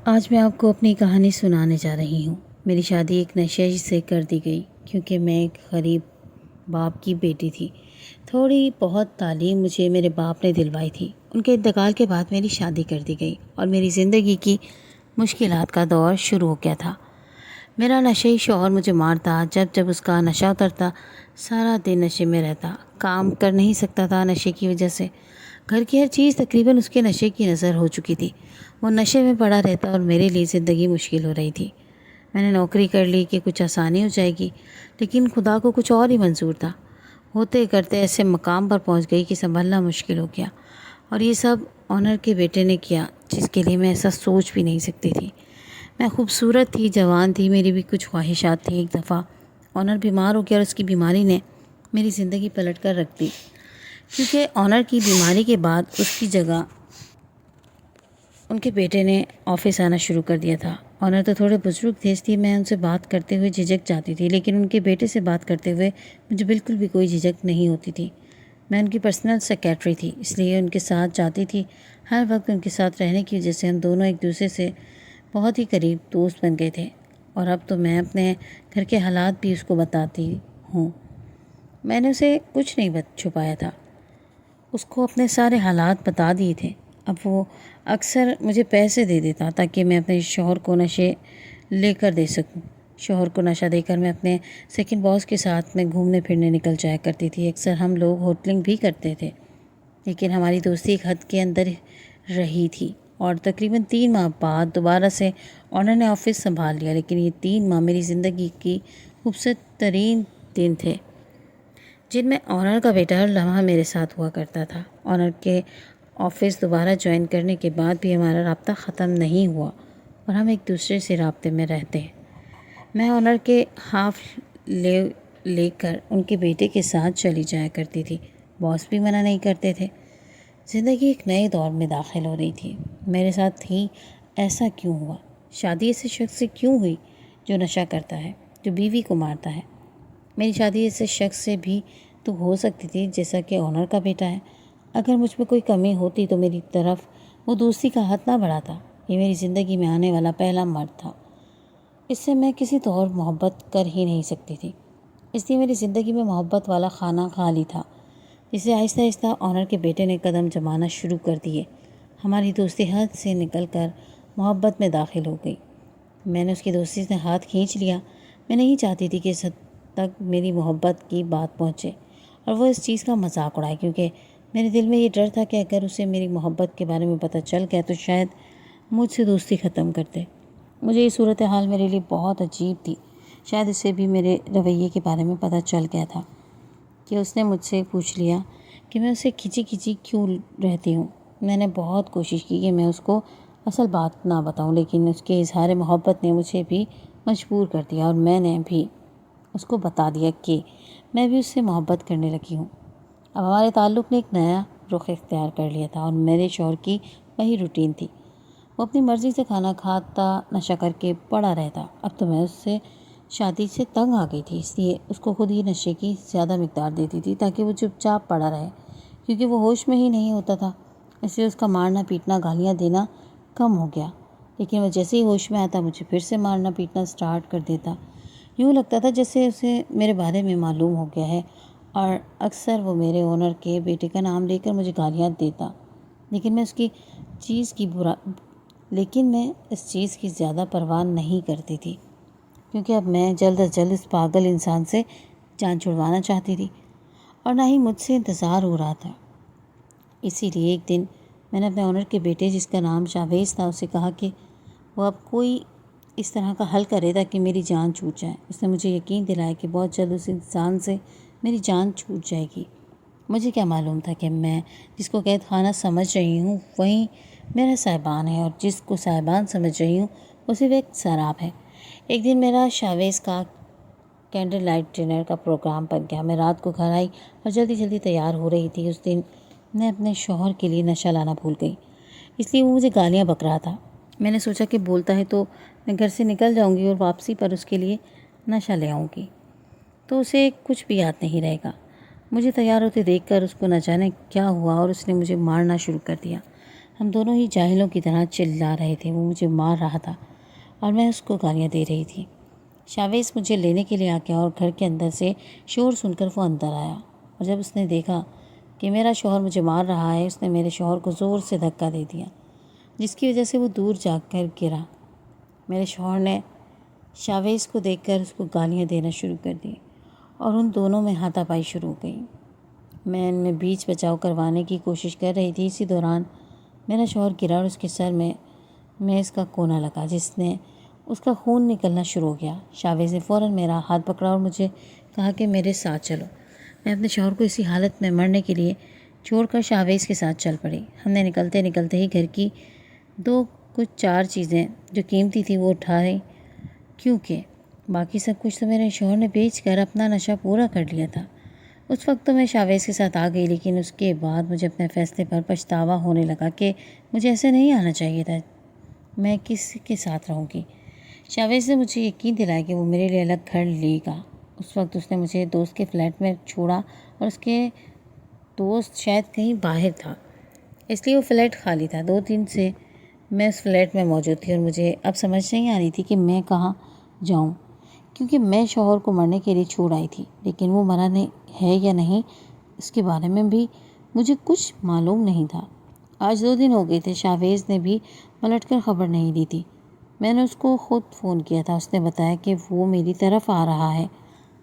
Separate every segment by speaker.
Speaker 1: آج میں آپ کو اپنی کہانی سنانے جا رہی ہوں۔ میری شادی ایک نشے سے کر دی گئی کیونکہ میں ایک غریب باپ کی بیٹی تھی۔ تھوڑی بہت تعلیم مجھے میرے باپ نے دلوائی تھی۔ ان کے انتقال کے بعد میری شادی کر دی گئی اور میری زندگی کی مشکلات کا دور شروع ہو گیا تھا۔ میرا نشئی شوہر مجھے مارتا، جب اس کا نشہ اترتا سارا دن نشے میں رہتا، کام کر نہیں سکتا تھا نشے کی وجہ سے۔ گھر کی ہر چیز تقریباً اس کے نشے کی نظر ہو چکی تھی۔ وہ نشے میں پڑا رہتا اور میرے لیے زندگی مشکل ہو رہی تھی۔ میں نے نوکری کر لی کہ کچھ آسانی ہو جائے گی، لیکن خدا کو کچھ اور ہی منظور تھا۔ ہوتے کرتے ایسے مقام پر پہنچ گئی کہ سنبھلنا مشکل ہو گیا، اور یہ سب آنر کے بیٹے نے کیا جس کے لیے میں ایسا سوچ بھی نہیں سکتی تھی۔ میں خوبصورت تھی، جوان تھی، میری بھی کچھ خواہشات تھیں۔ ایک دفعہ آنر بیمار ہو گیا اور اس کی بیماری نے میری زندگی پلٹ کر رکھ دی، کیونکہ آنر کی بیماری کے بعد اس کی جگہ ان کے بیٹے نے آفس آنا شروع کر دیا تھا۔ آنر تو تھوڑے بزرگ تھے، اس لیے میں ان سے بات کرتے ہوئے جھجک جاتی تھی، لیکن ان کے بیٹے سے بات کرتے ہوئے مجھے بالکل بھی کوئی جھجک نہیں ہوتی تھی۔ میں ان کی پرسنل سیکریٹری تھی، اس لیے ان کے ساتھ جاتی تھی۔ ہر وقت ان کے ساتھ رہنے کی وجہ سے ہم دونوں ایک دوسرے سے بہت ہی قریب دوست بن گئے تھے، اور اب تو میں اپنے گھر کے حالات بھی اس کو بتاتی ہوں۔ میں نے اسے کچھ نہیں چھپایا تھا، اس کو اپنے سارے حالات بتا دیے تھے۔ اب وہ اکثر مجھے پیسے دے دیتا تاکہ میں اپنے شوہر کو نشے لے کر دے سکوں۔ شوہر کو نشہ دے کر میں اپنے سیکنڈ باس کے ساتھ میں گھومنے پھرنے نکل جایا کرتی تھی۔ اکثر ہم لوگ ہوٹلنگ بھی کرتے تھے، لیکن ہماری دوستی ایک حد کے اندر رہی تھی، اور تقریباً 3 ماہ بعد دوبارہ سے آنر نے آفس سنبھال لیا۔ لیکن یہ 3 ماہ میری زندگی کی خوبصورت ترین دن تھے، جن میں آنر کا بیٹا ہر لمحہ میرے ساتھ ہوا کرتا تھا۔ آنر کے آفس دوبارہ جوائن کرنے کے بعد بھی ہمارا رابطہ ختم نہیں ہوا، اور ہم ایک دوسرے سے رابطے میں رہتے ہیں۔ میں آنر کے ہاف لے کر ان کے بیٹے کے ساتھ چلی جایا کرتی تھی، باس بھی منع نہیں کرتے تھے۔ زندگی ایک نئے دور میں داخل ہو رہی تھی۔ میرے ساتھ ہی ایسا کیوں ہوا؟ شادی ایسے شخص سے کیوں ہوئی جو نشہ کرتا ہے، جو بیوی کو مارتا ہے؟ میری شادی ایسے شخص سے بھی تو ہو سکتی تھی جیسا کہ آنر کا بیٹا ہے۔ اگر مجھ میں کوئی کمی ہوتی تو میری طرف وہ دوستی کا ہاتھ نہ بڑھاتا۔ یہ میری زندگی میں آنے والا پہلا مرد تھا، اس سے میں کسی طور محبت کر ہی نہیں سکتی تھی، اس لیے میری زندگی میں محبت والا خانہ خالی تھا، جسے آہستہ آہستہ آنر کے بیٹے نے قدم جمانا شروع کر دیے۔ ہماری دوستی حد سے نکل کر محبت میں داخل ہو گئی۔ میں نے اس کی دوستی سے ہاتھ کھینچ لیا۔ میں نہیں چاہتی تھی کہ اس حد تک میری محبت کی بات پہنچے اور وہ اس چیز کا مذاق اڑائے، کیونکہ میرے دل میں یہ ڈر تھا کہ اگر اسے میری محبت کے بارے میں پتہ چل گیا تو شاید مجھ سے دوستی ختم کر دے۔ مجھے یہ صورتحال میرے لیے بہت عجیب تھی۔ شاید اسے بھی میرے رویے کے بارے میں پتہ چل گیا تھا کہ اس نے مجھ سے پوچھ لیا کہ میں اسے کھچی کھچی کیوں رہتی ہوں۔ میں نے بہت کوشش کی کہ میں اس کو اصل بات نہ بتاؤں، لیکن اس کے اظہار محبت نے مجھے بھی مجبور کر دیا، اور میں نے بھی اس کو بتا دیا کہ میں بھی اس سے محبت کرنے لگی ہوں۔ اب ہمارے تعلق نے ایک نیا رخ اختیار کر لیا تھا، اور میرے شوہر کی وہی روٹین تھی۔ وہ اپنی مرضی سے کھانا کھاتا، نشہ کر کے پڑا رہتا۔ اب تو میں اس سے شادی سے تنگ آ گئی تھی، اس لیے اس کو خود ہی نشے کی زیادہ مقدار دیتی تھی تاکہ وہ چپ چاپ پڑا رہے، کیونکہ وہ ہوش میں ہی نہیں ہوتا تھا۔ اس لیے اس کا مارنا پیٹنا، گالیاں دینا کم ہو گیا، لیکن وہ جیسے ہی ہوش میں آتا مجھے پھر سے مارنا پیٹنا سٹارٹ کر دیتا۔ یوں لگتا تھا جیسے اسے میرے بارے میں معلوم ہو گیا ہے، اور اکثر وہ میرے آنر کے بیٹے کا نام لے کر مجھے گالیاں دیتا، لیکن میں اس چیز کی زیادہ پرواہ نہیں کرتی تھی، کیونکہ اب میں جلد از جلد اس پاگل انسان سے جان چھڑوانا چاہتی تھی، اور نہ ہی مجھ سے انتظار ہو رہا تھا۔ اسی لیے ایک دن میں نے اپنے آنر کے بیٹے، جس کا نام شاویز تھا، اسے کہا کہ وہ اب کوئی اس طرح کا حل کرے تاکہ میری جان چھوٹ جائے۔ اس نے مجھے یقین دلایا کہ بہت جلد اس انسان سے میری جان چھوٹ جائے گی۔ مجھے کیا معلوم تھا کہ میں جس کو قید خانہ سمجھ رہی ہوں وہیں میرا صاحبان ہے، اور جس کو صاحبان سمجھ رہی ہوں وہ صرف ایک سراب ہے۔ ایک دن میرا شاویز کا کینڈل لائٹ ڈنر کا پروگرام بن گیا۔ میں رات کو گھر آئی اور جلدی جلدی تیار ہو رہی تھی۔ اس دن میں اپنے شوہر کے لیے نشہ لانا بھول گئی، اس لیے وہ مجھے گالیاں بک رہا تھا۔ میں نے سوچا کہ بولتا ہے تو میں گھر سے نکل جاؤں گی اور واپسی پر اس کے لیے نشہ لے آؤں گی، تو اسے کچھ بھی یاد نہیں رہے گا۔ مجھے تیار ہوتے دیکھ کر اس کو نہ جانے کیا ہوا، اور اس نے مجھے مارنا شروع کر دیا۔ ہم دونوں ہی جاہلوں کی طرح چلا رہے تھے۔ وہ مجھے مار رہا تھا اور میں اس کو گالیاں دے رہی تھی۔ شاویز مجھے لینے کے لیے آ گیا اور گھر کے اندر سے شور سن کر وہ اندر آیا، اور جب اس نے دیکھا کہ میرا شوہر مجھے مار رہا ہے، اس نے میرے شوہر کو زور سے دھکا دے دیا، جس کی وجہ سے وہ دور جا کر گرا۔ میرے شوہر نے شاویز کو دیکھ کر اس کو گالیاں دینا شروع کر دی اور ان دونوں میں ہاتھا پائی شروع ہو گئی۔ میں ان میں بیچ بچاؤ کروانے کی کوشش کر رہی تھی۔ اسی دوران میرا شوہر گرا اور اس کے سر میں میز کا کونا لگا، جس نے اس کا خون نکلنا شروع ہو گیا۔ شاویز نے فوراً میرا ہاتھ پکڑا اور مجھے کہا کہ میرے ساتھ چلو۔ میں اپنے شوہر کو اسی حالت میں مرنے کے لیے چھوڑ کر شاویز کے ساتھ چل پڑی۔ ہم نے نکلتے نکلتے ہی گھر کی کچھ چار چیزیں جو قیمتی تھی وہ اٹھائی، کیونکہ باقی سب کچھ تو میرے شوہر نے بیچ کر اپنا نشہ پورا کر لیا تھا۔ اس وقت تو میں شاویز کے ساتھ آ گئی، لیکن اس کے بعد مجھے اپنے فیصلے پر پچھتاوا ہونے لگا کہ مجھے ایسے نہیں آنا چاہیے تھا۔ میں کس کے ساتھ رہوں گی؟ شاویز نے مجھے یقین دلایا کہ وہ میرے لیے الگ گھر لے گا۔ اس وقت اس نے مجھے دوست کے فلیٹ میں چھوڑا اور اس کے دوست شاید کہیں باہر تھا، اس لیے وہ فلیٹ خالی تھا۔ 2 دن سے میں اس فلیٹ میں موجود تھی اور مجھے اب سمجھ نہیں آ رہی تھی کہ میں کہاں جاؤں، کیونکہ میں شوہر کو مرنے کے لیے چھوڑ آئی تھی، لیکن وہ مرا ہے یا نہیں اس کے بارے میں بھی مجھے کچھ معلوم نہیں تھا۔ آج 2 دن ہو گئے تھے، شاویز نے بھی پلٹ کر خبر نہیں دی تھی۔ میں نے اس کو خود فون کیا تھا، اس نے بتایا کہ وہ میری طرف آ رہا ہے۔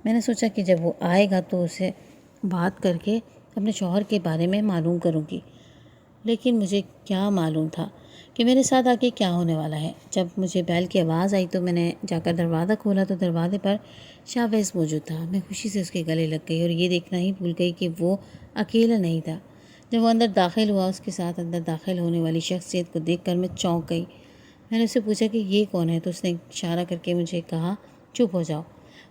Speaker 1: میں نے سوچا کہ جب وہ آئے گا تو اسے بات کر کے اپنے شوہر کے بارے میں معلوم کروں گی، لیکن مجھے کیا معلوم تھا کہ میرے ساتھ آگے کیا ہونے والا ہے۔ جب مجھے بیل کی آواز آئی تو میں نے جا کر دروازہ کھولا تو دروازے پر شاویز موجود تھا۔ میں خوشی سے اس کے گلے لگ گئی اور یہ دیکھنا ہی بھول گئی کہ وہ اکیلا نہیں تھا۔ جب وہ اندر داخل ہوا، اس کے ساتھ اندر داخل ہونے والی شخصیت کو دیکھ کر میں چونک گئی۔ میں نے اسے پوچھا کہ یہ کون ہے، تو اس نے اشارہ کر کے مجھے کہا چپ ہو جاؤ۔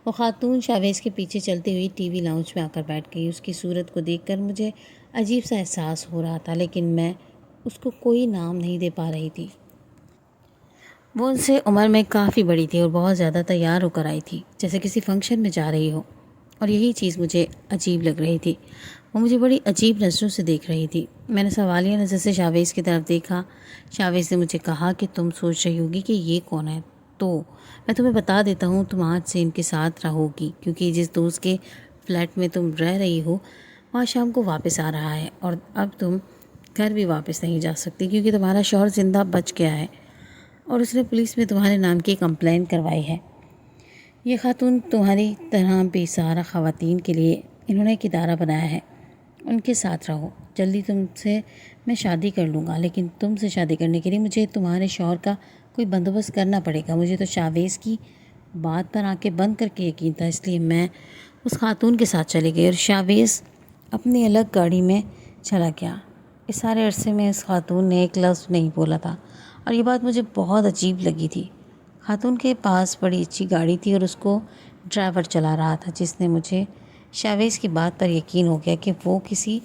Speaker 1: وہ خاتون شاویز کے پیچھے چلتی ہوئی ٹی وی لاؤنج میں آ کر بیٹھ گئی۔ اس کی صورت کو دیکھ کر مجھے عجیب سا احساس ہو رہا تھا، لیکن میں اس کو کوئی نام نہیں دے پا رہی تھی۔ وہ ان سے عمر میں کافی بڑی تھی اور بہت زیادہ تیار ہو کر آئی تھی، جیسے کسی فنکشن میں جا رہی ہو، اور یہی چیز مجھے عجیب لگ رہی تھی۔ وہ مجھے بڑی عجیب نظروں سے دیکھ رہی تھی۔ میں نے سوالیہ نظر سے شاویز کی طرف دیکھا۔ شاویز نے مجھے کہا کہ تم سوچ رہی ہوگی کہ یہ کون ہے، تو میں تمہیں بتا دیتا ہوں، تم آج سے ان کے ساتھ رہو گی، کیونکہ جس دوست کے فلیٹ میں تم رہ رہی ہو وہاں شام کو واپس آ رہا ہے، اور اب تم گھر بھی واپس نہیں جا سکتی کیونکہ تمہارا شوہر زندہ بچ گیا ہے اور اس نے پولیس میں تمہارے نام کی کمپلین کروائی ہے۔ یہ خاتون تمہاری طرح بے سہارا خواتین کے لیے انہوں نے ایک ادارہ بنایا ہے، ان کے ساتھ رہو۔ جلدی تم سے میں شادی کر لوں گا، لیکن تم سے شادی کرنے کے لیے مجھے تمہارے شوہر کا کوئی بندوبست کرنا پڑے گا۔ مجھے تو شاویز کی بات پر آنکھیں بند کر کے یقین تھا، اس لیے میں اس خاتون کے ساتھ چلی گئی اور شاویز اپنی الگ گاڑی میں چلا گیا۔ اس سارے عرصے میں اس خاتون نے ایک لفظ نہیں بولا تھا، اور یہ بات مجھے بہت عجیب لگی تھی۔ خاتون کے پاس بڑی اچھی گاڑی تھی اور اس کو ڈرائیور چلا رہا تھا، جس نے مجھے شاویز کی بات پر یقین ہو گیا کہ وہ کسی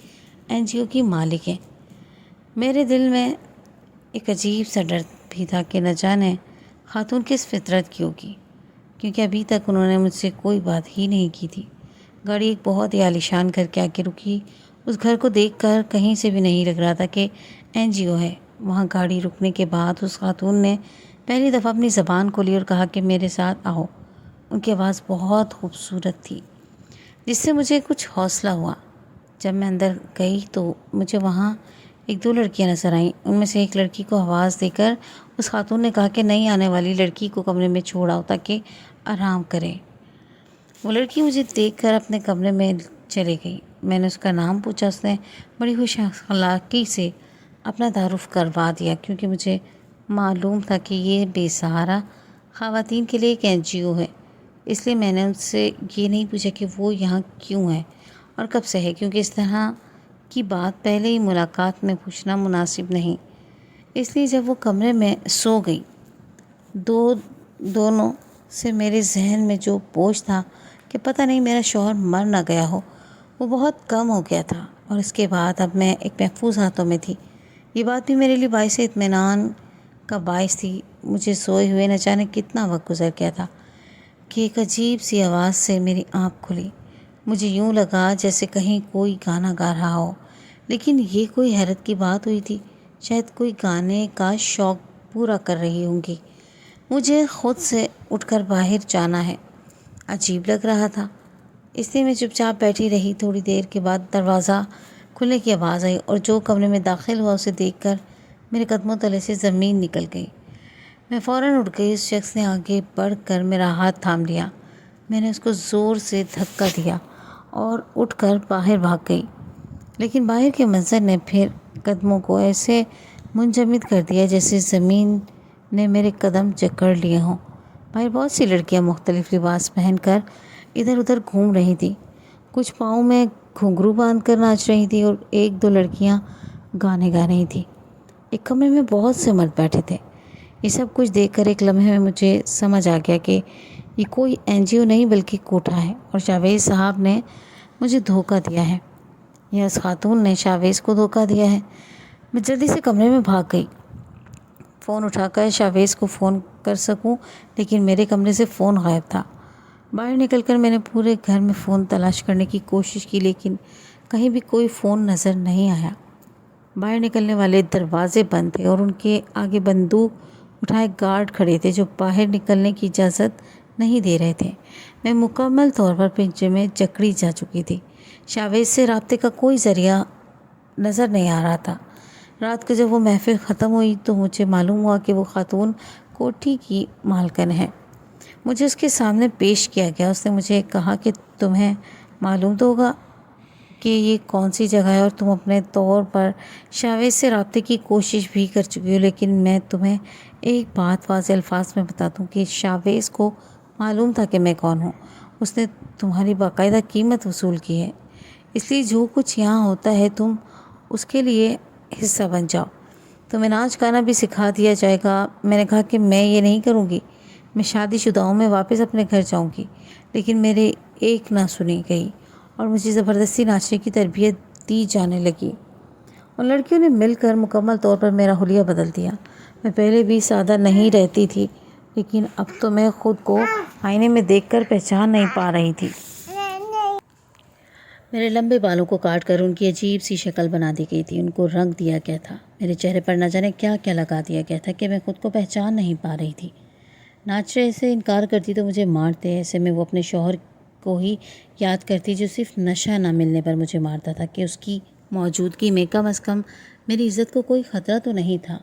Speaker 1: NGO کی مالک ہے۔ میرے دل میں ایک عجیب سا ڈر بھی تھا کہ نہ جانے خاتون کس فطرت کی ہوگی، کیونکہ ابھی تک انہوں نے مجھ سے کوئی بات ہی نہیں کی تھی۔ گاڑی ایک بہت ہی عالیشان گھر کے آگے رکی۔ اس گھر کو دیکھ کر کہیں سے بھی نہیں لگ رہا تھا کہ NGO ہے۔ وہاں گاڑی رکنے کے بعد اس خاتون نے پہلی دفعہ اپنی زبان کھولی اور کہا کہ میرے ساتھ آؤ۔ ان کی آواز بہت خوبصورت تھی، جس سے مجھے کچھ حوصلہ ہوا۔ جب میں اندر گئی تو مجھے وہاں 1-2 لڑکیاں نظر آئیں۔ ان میں سے ایک لڑکی کو آواز دے کر اس خاتون نے کہا کہ نئی آنے والی لڑکی کو کمرے میں چھوڑ آؤ تاکہ آرام کرے۔ وہ لڑکی مجھے دیکھ کر اپنے کمرے میں چلی گئی۔ میں نے اس کا نام پوچھا، اس نے بڑی خوش اخلاقی سے اپنا تعارف کروا دیا، کیونکہ مجھے معلوم تھا کہ یہ بے سہارا خواتین کے لیے ایک NGO ہے۔ اس لیے میں نے ان سے یہ نہیں پوچھا کہ وہ یہاں کیوں ہے اور کب سے ہے، کیونکہ اس طرح کی بات پہلے ہی ملاقات میں پوچھنا مناسب نہیں۔ اس لیے جب وہ کمرے میں سو گئی، دونوں سے میرے ذہن میں جو بوجھ تھا کہ پتہ نہیں میرا شوہر مر نہ گیا ہو، وہ بہت کم ہو گیا تھا، اور اس کے بعد اب میں ایک محفوظ ہاتھوں میں تھی۔ یہ بات بھی میرے لیے باعث اطمینان کا باعث تھی۔ مجھے سوئے ہوئے نہ جانے کتنا وقت گزر گیا تھا کہ ایک عجیب سی آواز سے میری آنکھ کھلی۔ مجھے یوں لگا جیسے کہیں کوئی گانا گا رہا ہو، لیکن یہ کوئی حیرت کی بات ہوئی تھی۔ شاید کوئی گانے کا شوق پورا کر رہی ہوں گی۔ مجھے خود سے اٹھ کر باہر جانا ہے عجیب لگ رہا تھا، اس لیے میں چپ چاپ بیٹھی رہی۔ تھوڑی دیر کے بعد دروازہ کھلنے کی آواز آئی اور جو کمرے میں داخل ہوا اسے دیکھ کر میرے قدموں تلے سے زمین نکل گئی۔ میں فوراً اٹھ گئی۔ اس شخص نے آگے بڑھ کر میرا ہاتھ تھام لیا۔ میں نے اس کو زور سے دھکا دیا اور اٹھ کر باہر بھاگ گئی، لیکن باہر کے منظر نے پھر قدموں کو ایسے منجمد کر دیا جیسے زمین نے میرے قدم جکڑ لیے ہوں۔ باہر بہت سی لڑکیاں مختلف لباس پہن کر ادھر ادھر گھوم رہی تھیں۔ کچھ پاؤں میں گھنگرو باندھ کر ناچ رہی تھی اور ایک دو لڑکیاں گانے گا رہی تھیں۔ ایک کمرے میں بہت سے مرد بیٹھے تھے۔ یہ سب کچھ دیکھ کر ایک لمحے میں مجھے سمجھ آ گیا کہ یہ کوئی NGO نہیں بلکہ کوٹھا ہے اور شاویز صاحب نے مجھے دھوکہ دیا ہے، یا اس خاتون نے شاویز کو دھوکہ دیا ہے۔ میں جلدی سے کمرے میں بھاگ گئی، فون اٹھا کر شاویز کو فون کر سکوں، لیکن میرے کمرے سے فون غائب تھا۔ باہر نکل کر میں نے پورے گھر میں فون تلاش کرنے کی کوشش کی، لیکن کہیں بھی کوئی فون نظر نہیں آیا۔ باہر نکلنے والے دروازے بند تھے اور ان کے آگے بندوق اٹھائے گارڈ کھڑے تھے جو باہر نکلنے کی اجازت نہیں دے رہے تھے۔ میں مکمل طور پر پنجرے میں جکڑی جا چکی تھی۔ شاویز سے رابطے کا کوئی ذریعہ نظر نہیں آ رہا تھا۔ رات کو جب وہ محفل ختم ہوئی تو مجھے معلوم ہوا کہ وہ خاتون کوٹھی کی مالکن ہے۔ مجھے اس کے سامنے پیش کیا گیا۔ اس نے مجھے کہا کہ تمہیں معلوم تو ہوگا کہ یہ کون سی جگہ ہے اور تم اپنے طور پر شاویز سے رابطے کی کوشش بھی کر چکی ہو، لیکن میں تمہیں ایک بات واضح الفاظ میں بتا دوں کہ شاویز کو معلوم تھا کہ میں کون ہوں۔ اس نے تمہاری باقاعدہ قیمت وصول کی ہے، اس لیے جو کچھ یہاں ہوتا ہے تم اس کے لیے حصہ بن جاؤ۔ تمہیں ناچ گانا بھی سکھا دیا جائے گا۔ میں نے کہا کہ میں یہ نہیں کروں گی، میں شادی شدہ ہوں، میں واپس اپنے گھر جاؤں گی، لیکن میرے ایک نہ سنی گئی اور مجھے زبردستی ناچنے کی تربیت دی جانے لگی۔ ان لڑکیوں نے مل کر مکمل طور پر میرا حلیہ بدل دیا۔ میں پہلے بھی سادہ نہیں رہتی تھی، لیکن اب تو میں خود کو آئینے میں دیکھ کر پہچان نہیں پا رہی تھی۔ میرے لمبے بالوں کو کاٹ کر ان کی عجیب سی شکل بنا دی گئی تھی، ان کو رنگ دیا گیا تھا، میرے چہرے پر نہ جانے کیا کیا لگا دیا گیا تھا کہ میں خود کو پہچان نہیں پا رہی تھی۔ ناچنے سے انکار کرتی تو مجھے مارتے، ایسے میں وہ اپنے شوہر کو ہی یاد کرتی جو صرف نشہ نہ ملنے پر مجھے مارتا تھا کہ اس کی موجودگی میں کم از کم میری عزت کو کوئی خطرہ تو نہیں تھا۔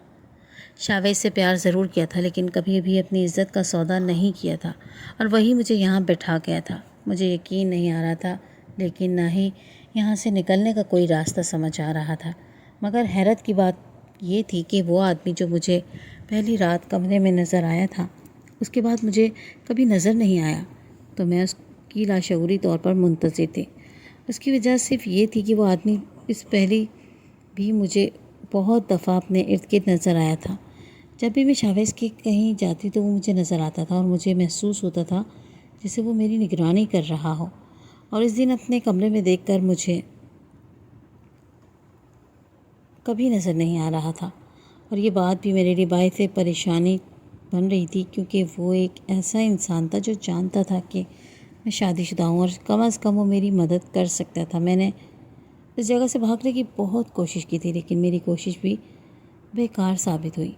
Speaker 1: شاویز سے پیار ضرور کیا تھا، لیکن کبھی بھی اپنی عزت کا سودا نہیں کیا تھا، اور وہی مجھے یہاں بٹھا گیا تھا۔ مجھے یقین نہیں آ رہا تھا، لیکن نہ ہی یہاں سے نکلنے کا کوئی راستہ سمجھ آ رہا تھا۔ مگر حیرت کی بات یہ تھی کہ وہ آدمی جو مجھے پہلی رات کمرے میں نظر آیا تھا، اس کے بعد مجھے کبھی نظر نہیں آیا، تو میں اس کی لاشعوری طور پر منتظر تھی۔ اس کی وجہ صرف یہ تھی کہ وہ آدمی اس پہلی بھی مجھے بہت دفعہ اپنے ارد گرد نظر آیا تھا۔ جب بھی میں شاویز کے کہیں جاتی تو وہ مجھے نظر آتا تھا اور مجھے محسوس ہوتا تھا جیسے وہ میری نگرانی کر رہا ہو، اور اس دن اپنے کمرے میں دیکھ کر مجھے کبھی نظر نہیں آ رہا تھا، اور یہ بات بھی میرے لیے باعث پریشانی بن رہی تھی کیونکہ وہ ایک ایسا انسان تھا جو جانتا تھا کہ میں شادی شدہ ہوں اور کم از کم وہ میری مدد کر سکتا تھا۔ میں نے اس جگہ سے بھاگنے کی بہت کوشش کی تھی، لیکن میری کوشش بھی بیکار ثابت ہوئی،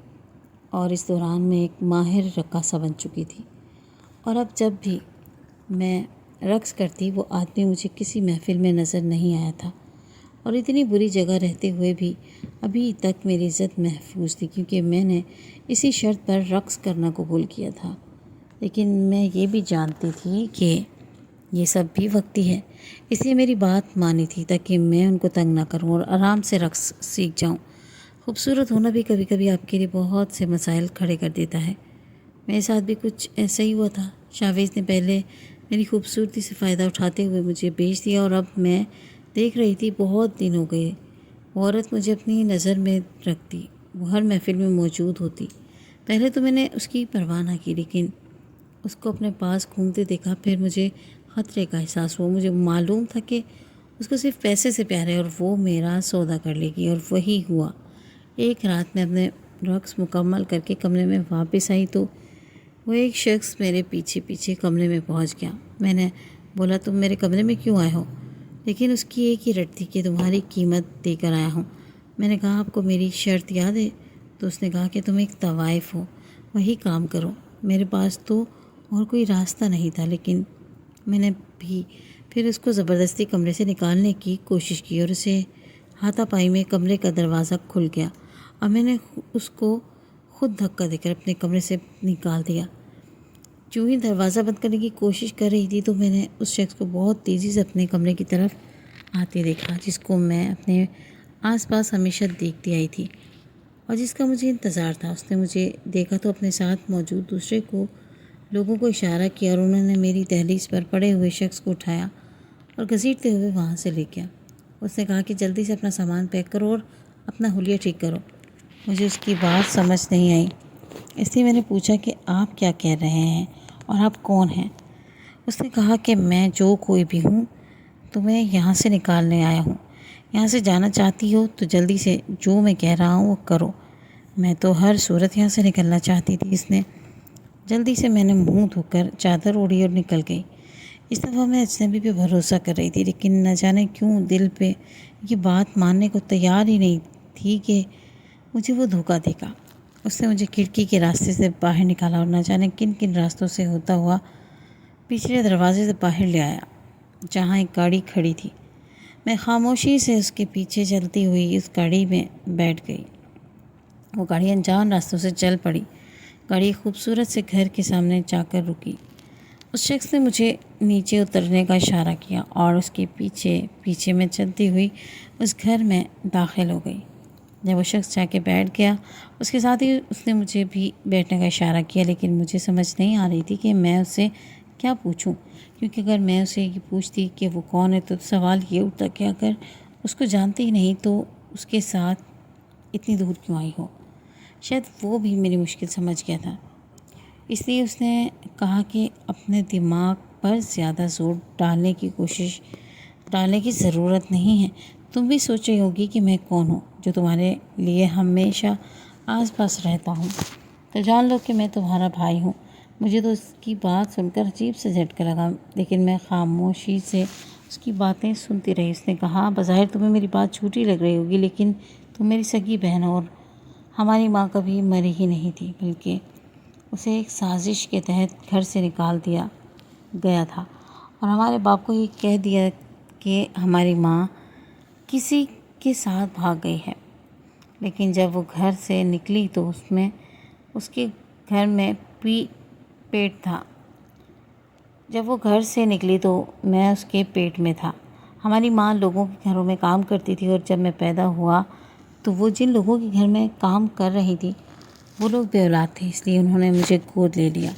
Speaker 1: اور اس دوران میں ایک ماہر رقاصہ بن چکی تھی، اور اب جب بھی میں رقص کرتی وہ آدمی مجھے کسی محفل میں نظر نہیں آیا تھا، اور اتنی بری جگہ رہتے ہوئے بھی ابھی تک میری عزت محفوظ تھی کیونکہ میں نے اسی شرط پر رقص کرنا قبول کیا تھا۔ لیکن میں یہ بھی جانتی تھی کہ یہ سب بھی وقتی ہے، اس لیے میری بات مانی تھی تاکہ میں ان کو تنگ نہ کروں اور آرام سے رقص سیکھ جاؤں۔ خوبصورت ہونا بھی کبھی کبھی آپ کے لیے بہت سے مسائل کھڑے کر دیتا ہے۔ میرے ساتھ بھی کچھ ایسا ہی ہوا تھا۔ شاویز نے پہلے میری خوبصورتی سے فائدہ اٹھاتے ہوئے مجھے بیچ دیا، اور اب میں دیکھ رہی تھی بہت دن ہو گئے وہ عورت مجھے اپنی نظر میں رکھتی، وہ ہر محفل میں موجود ہوتی۔ پہلے تو میں نے اس کی پرواہ نہ کی، لیکن اس کو اپنے پاس گھومتے دیکھا پھر مجھے خطرے کا احساس ہوا۔ مجھے معلوم تھا کہ اس کو صرف پیسے سے پیار ہے اور وہ میرا سودا کر لے گی، اور وہی ہوا۔ ایک رات میں اپنے رقص مکمل کر کے کمرے میں واپس آئی تو وہ ایک شخص میرے پیچھے پیچھے کمرے میں پہنچ گیا۔ میں نے بولا تم میرے کمرے میں کیوں آئے ہو؟ لیکن اس کی ایک ہی رٹ تھی کہ تمہاری قیمت دے کر آیا ہوں۔ میں نے کہا آپ کو میری شرط یاد ہے؟ تو اس نے کہا کہ تم ایک طوائف ہو، وہی کام کرو۔ میرے پاس تو اور کوئی راستہ نہیں تھا، لیکن میں نے بھی پھر اس کو زبردستی کمرے سے نکالنے کی کوشش کی اور اسے ہاتھا پائی میں کمرے کا دروازہ کھل گیا اور میں نے اس کو خود دھکا دے کر اپنے کمرے سے نکال دیا۔ جو ہی دروازہ بند کرنے کی کوشش کر رہی تھی تو میں نے اس شخص کو بہت تیزی سے اپنے کمرے کی طرف آتے دیکھا، جس کو میں اپنے آس پاس ہمیشہ دیکھتی آئی تھی اور جس کا مجھے انتظار تھا۔ اس نے مجھے دیکھا تو اپنے ساتھ موجود دوسرے لوگوں کو اشارہ کیا اور انہوں نے میری دہلیز پر پڑے ہوئے شخص کو اٹھایا اور گھسیٹتے ہوئے وہاں سے لے گیا۔ اس نے کہا کہ جلدی سے اپنا سامان پیک کرو اور اپنا حلیہ ٹھیک کرو۔ مجھے اس کی بات سمجھ نہیں آئی، اس لیے میں نے پوچھا کہ آپ کیا کہہ رہے ہیں اور آپ کون ہیں؟ اس نے کہا کہ میں جو کوئی بھی ہوں تمہیں یہاں سے نکالنے آیا ہوں۔ یہاں سے جانا چاہتی ہو تو جلدی سے جو میں کہہ رہا ہوں وہ کرو۔ میں تو ہر صورت یہاں سے نکلنا چاہتی تھی۔ اس نے جلدی سے، میں نے منہ دھو کر چادر اوڑھی اور نکل گئی۔ اس دفعہ میں اجنبی پہ بھروسہ کر رہی تھی، لیکن نہ جانے کیوں دل پہ یہ بات ماننے کو تیار ہی نہیں تھی کہ مجھے وہ دھوکہ دے گا۔ اس نے مجھے کھڑکی کے راستے سے باہر نکالا اور نہ جانے کن کن راستوں سے ہوتا ہوا پچھلے دروازے سے باہر لے آیا جہاں ایک گاڑی کھڑی تھی۔ میں خاموشی سے اس کے پیچھے چلتی ہوئی اس گاڑی میں بیٹھ گئی۔ وہ گاڑی انجان راستوں سے چل پڑی۔ گاڑی خوبصورت سے گھر کے سامنے جا کر رکی۔ اس شخص نے مجھے نیچے اترنے کا اشارہ کیا اور اس کے پیچھے پیچھے میں چلتی ہوئی اس گھر میں داخل ہو گئی۔ جب وہ شخص جا کے بیٹھ گیا، اس کے ساتھ ہی اس نے مجھے بھی بیٹھنے کا اشارہ کیا، لیکن مجھے سمجھ نہیں آ رہی تھی کہ میں اس سے کیا پوچھوں، کیونکہ اگر میں اسے یہ پوچھتی کہ وہ کون ہے تو سوال یہ اٹھتا کہ اگر اس کو جانتی ہی نہیں تو اس کے ساتھ اتنی دور کیوں آئی ہو۔ شاید وہ بھی میری مشکل سمجھ گیا تھا، اس لیے اس نے کہا کہ اپنے دماغ پر زیادہ زور ڈالنے کی ضرورت نہیں ہے۔ تم بھی سوچ رہی ہوگی کہ میں کون ہوں جو تمہارے لیے ہمیشہ آس پاس رہتا ہوں، تو جان لو کہ میں تمہارا بھائی ہوں۔ مجھے تو اس کی بات سن کر عجیب سے جھٹکا لگا، لیکن میں خاموشی سے اس کی باتیں سنتی رہی۔ اس نے کہا بظاہر تمہیں میری بات جھوٹی لگ رہی ہوگی، لیکن تم میری سگی بہن ہو اور ہماری ماں کبھی مری ہی نہیں تھی، بلکہ اسے ایک سازش کے تحت گھر سے نکال دیا گیا تھا اور ہمارے باپ کو یہ کہہ دیا کہ ہماری ماں کسی کے ساتھ بھاگ گئی ہے۔ لیکن جب وہ گھر سے نکلی تو اس کے گھر میں پیٹ تھا۔ جب وہ گھر سے نکلی تو میں اس کے پیٹ میں تھا۔ ہماری ماں لوگوں کے گھروں میں کام کرتی تھی اور جب میں پیدا ہوا تو وہ جن لوگوں کے گھر میں کام کر رہی تھی وہ لوگ بے اولاد تھے، اس لیے انہوں نے مجھے گود لے لیا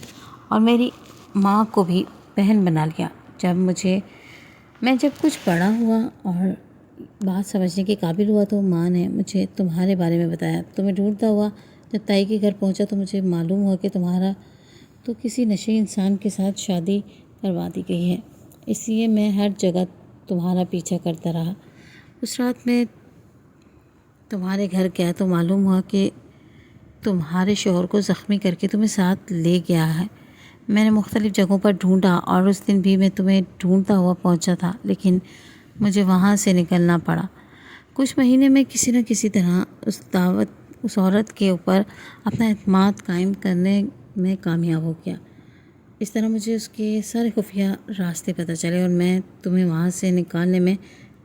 Speaker 1: اور میری ماں کو بھی بہن بنا لیا۔ جب کچھ بڑا ہوا اور بات سمجھنے کے قابل ہوا تو ماں نے مجھے تمہارے بارے میں بتایا۔ تمہیں ڈھونڈتا ہوا جب تائی کے گھر پہنچا تو مجھے معلوم ہوا کہ تمہارا تو کسی نشے انسان کے ساتھ شادی کروا دی گئی ہے، اس لیے میں ہر جگہ تمہارا پیچھا کرتا رہا۔ اس رات میں تمہارے گھر گیا تو معلوم ہوا کہ تمہارے شوہر کو زخمی کر کے تمہیں ساتھ لے گیا ہے۔ میں نے مختلف جگہوں پر ڈھونڈا اور اس دن بھی میں تمہیں ڈھونڈتا ہوا پہنچا تھا، لیکن مجھے وہاں سے نکلنا پڑا۔ کچھ مہینے میں کسی نہ کسی طرح اس عورت کے اوپر اپنا اعتماد قائم کرنے میں کامیاب ہو گیا۔ اس طرح مجھے اس کے سارے خفیہ راستے پتہ چلے اور میں تمہیں وہاں سے نکالنے میں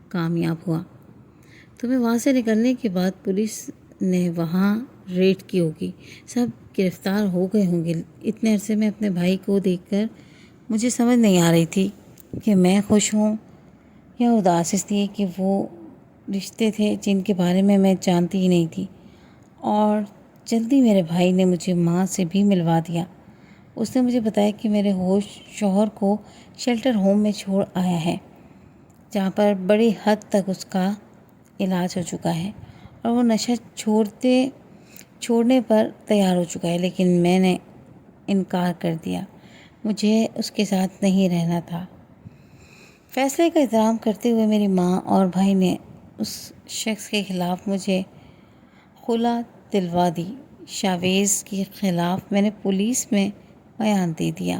Speaker 1: کامیاب ہوا۔ تمہیں وہاں سے نکلنے کے بعد پولیس نے وہاں ریڈ کی ہوگی، سب گرفتار ہو گئے ہوں گے۔ اتنے عرصے میں اپنے بھائی کو دیکھ کر مجھے سمجھ نہیں آ رہی تھی کہ میں خوش ہوں یا اداس، اس لیے کہ وہ رشتے تھے جن کے بارے میں جانتی ہی نہیں تھی۔ اور جلدی میرے بھائی نے مجھے ماں سے بھی ملوا دیا۔ اس نے مجھے بتایا کہ میرے شوہر کو شیلٹر ہوم میں چھوڑ آیا ہے، جہاں پر بڑی حد تک اس کا علاج ہو چکا ہے اور وہ نشہ چھوڑنے پر تیار ہو چکا ہے، لیکن میں نے انکار کر دیا۔ مجھے اس کے ساتھ نہیں رہنا تھا۔ فیصلے کا احترام کرتے ہوئے میری ماں اور بھائی نے اس شخص کے خلاف مجھے خلا دلوا دی۔ شاویز کے خلاف میں نے پولیس میں بیان دے دیا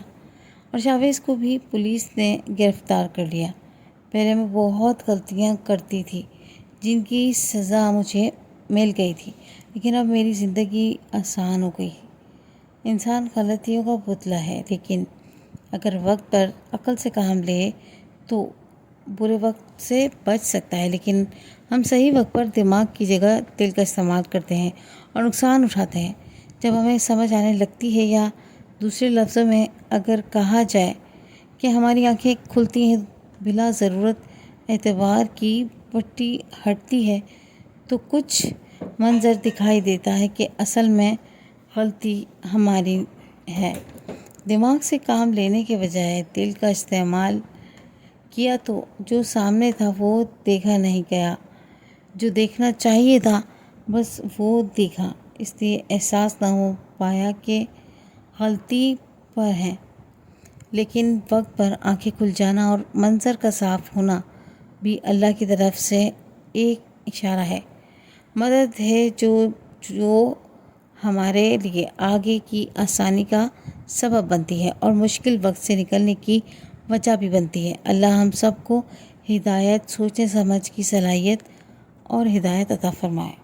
Speaker 1: اور شاویز کو بھی پولیس نے گرفتار کر لیا۔ پہلے میں بہت غلطیاں کرتی تھی جن کی سزا مجھے مل گئی تھی، لیکن اب میری زندگی آسان ہو گئی۔ انسان غلطیوں کا پتلا ہے، لیکن اگر وقت پر عقل سے کام لے تو برے وقت سے بچ سکتا ہے۔ لیکن ہم صحیح وقت پر دماغ کی جگہ دل کا استعمال کرتے ہیں اور نقصان اٹھاتے ہیں۔ جب ہمیں سمجھ آنے لگتی ہے، یا دوسرے لفظوں میں اگر کہا جائے کہ ہماری آنکھیں کھلتی ہیں بلا ضرورت اعتبار کی پٹی ہٹتی ہے، تو کچھ منظر دکھائی دیتا ہے کہ اصل میں غلطی ہماری ہے۔ دماغ سے کام لینے کے بجائے دل کا استعمال کیا تو جو سامنے تھا وہ دیکھا نہیں گیا، جو دیکھنا چاہیے تھا بس وہ دیکھا۔ اس لیے احساس نہ ہو پایا کہ غلطی پر ہے، لیکن وقت پر آنکھیں کھل جانا اور منظر کا صاف ہونا بھی اللہ کی طرف سے ایک اشارہ ہے، مدد ہے جو ہمارے لیے آگے کی آسانی کا سبب بنتی ہے اور مشکل وقت سے نکلنے کی وجہ بھی بنتی ہے۔ اللہ ہم سب کو ہدایت، سوچنے سمجھ کی صلاحیت اور ہدایت عطا فرمائے۔